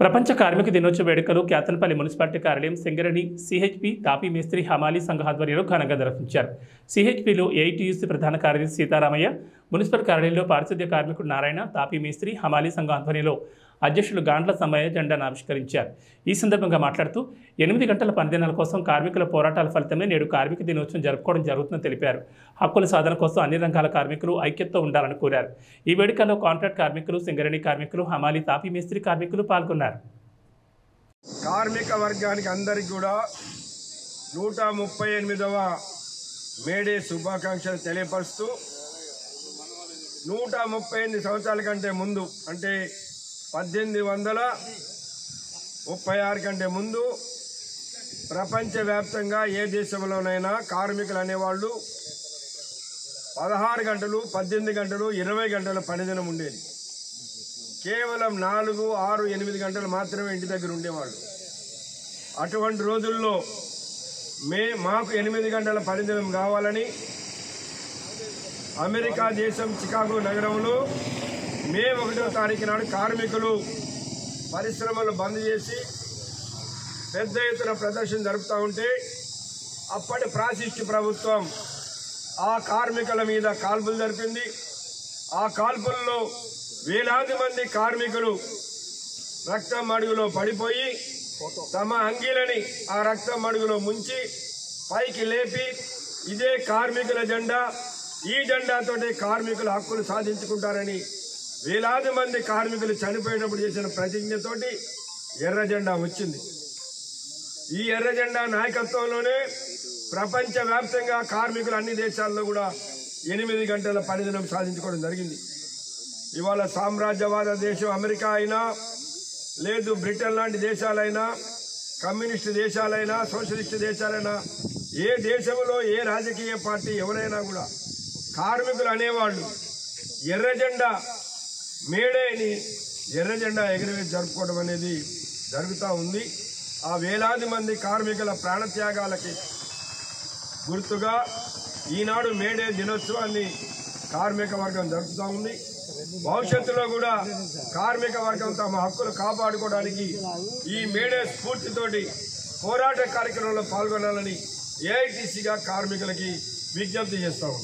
ప్రపంచ కార్మిక దినోత్సవ వేడుకలు క్యాతన్పల్లి మున్సిపాలిటీ కార్యాలయం సింగరేణి సిహెచ్పి తాపీ మేస్త్రి హమాలీ సంఘ ఆధ్వర్యంలో ఘనంగా నిర్వహించారు. సిహెచ్పిలో ఏఐటీయూసీ ప్రధాన కార్యదర్శి సీతారామయ్య, మున్సిపల్ కార్యాలయంలో పారిశుద్ధ్య కార్మికుడు నారాయణ, తాపీ మేస్త్రి హమాలీ సంఘ ఆధ్వర్యంలో అధ్యక్షులు గాండ్ల సమయ జెండాను ఆవిష్కరించారు. ఈ సందర్భంగా మాట్లాడుతూ 8 గంటల పనిదినాల కోసం కార్మికుల పోరాటాల ఫలితమే నేడు కార్మిక దినోత్సవం జరుపుకోవడం జరుగుతుందని తెలిపారు. హక్కుల సాధన కోసం అన్ని రంగాల కార్మికులు ఐక్యతతో ఉండాలని కోరారు. ఈ వేడుకల్లో కాంట్రాక్ట్ కార్మికులు, సింగరేణి కార్మికులు, హమాలీ, తాపీ మేస్త్రి కార్మికులు పాల్గొన్నారు. కార్మిక వర్గానికి అందరికీ కూడా 138వ మేడే శుభాకాంక్షలు తెలియపరుస్తూ 138 సంవత్సరాల కంటే ముందు అంటే 1836 కంటే ముందు ప్రపంచవ్యాప్తంగా ఏ దేశంలోనైనా కార్మికులు అనేవాళ్ళు 16 గంటలు, 18 గంటలు, 20 గంటల పనిదినం ఉండేది. కేవలం 4, 6, 8 గంటలు మాత్రమే ఇంటి దగ్గర ఉండేవాళ్ళు. అటువంటి రోజుల్లో మాకు 8 గంటల పనిదినం కావాలని అమెరికా దేశం చికాగో నగరంలో మే 1వ తారీఖు నాడు కార్మికులు పరిశ్రమలు బంద్ చేసి పెద్ద ఎత్తున ప్రదర్శన జరుపుతూ ఉంటే అప్పటి ఫ్యాసిస్ట్ ప్రభుత్వం ఆ కార్మికుల మీద కాల్పులు జరిపింది. ఆ కాల్పుల్లో వేలాది మంది కార్మికులు రక్తం మడుగులో పడిపోయి తమ అంగీలని ఆ రక్తం మడుగులో ముంచి పైకి లేపి ఇదే కార్మికుల జెండా, ఈ జెండాతోటి కార్మికుల హక్కులు సాధించుకుంటారని వేలాది మంది కార్మికులు చనిపోయేటప్పుడు చేసిన ప్రతిజ్ఞతోటి ఎర్ర జెండా వచ్చింది. ఈ ఎర్ర జెండా నాయకత్వంలోనే ప్రపంచవ్యాప్తంగా కార్మికులు అన్ని దేశాల్లో కూడా 8 గంటల పనిదినం సాధించుకోవడం జరిగింది. ఇవాళ సామ్రాజ్యవాద దేశం అమెరికా అయినా, లేదు బ్రిటన్ లాంటి దేశాలైనా, కమ్యూనిస్టు దేశాలైనా, సోషలిస్టు దేశాలైనా, ఏ దేశంలో ఏ రాజకీయ పార్టీ ఎవరైనా కూడా కార్మికులు అనేవాళ్ళు ఎర్ర జెండా మేడేని ఎర్ర జెండా ఎగురవేసి జరుపుకోవడం అనేది జరుగుతూ ఉంది. ఆ వేలాది మంది కార్మికుల ప్రాణత్యాగాలకి గుర్తుగా ఈనాడు మేడే దినోత్సవాన్ని కార్మిక వర్గం జరుపుతూ ఉంది. భవిష్యత్తులో కూడా కార్మిక వర్గం తమ హక్కులు కాపాడుకోవడానికి ఈ మేడే స్ఫూర్తితోటి పోరాట కార్యక్రమంలో పాల్గొనాలని ఏఐటీసీగా కార్మికులకి విజ్ఞప్తి చేస్తాము.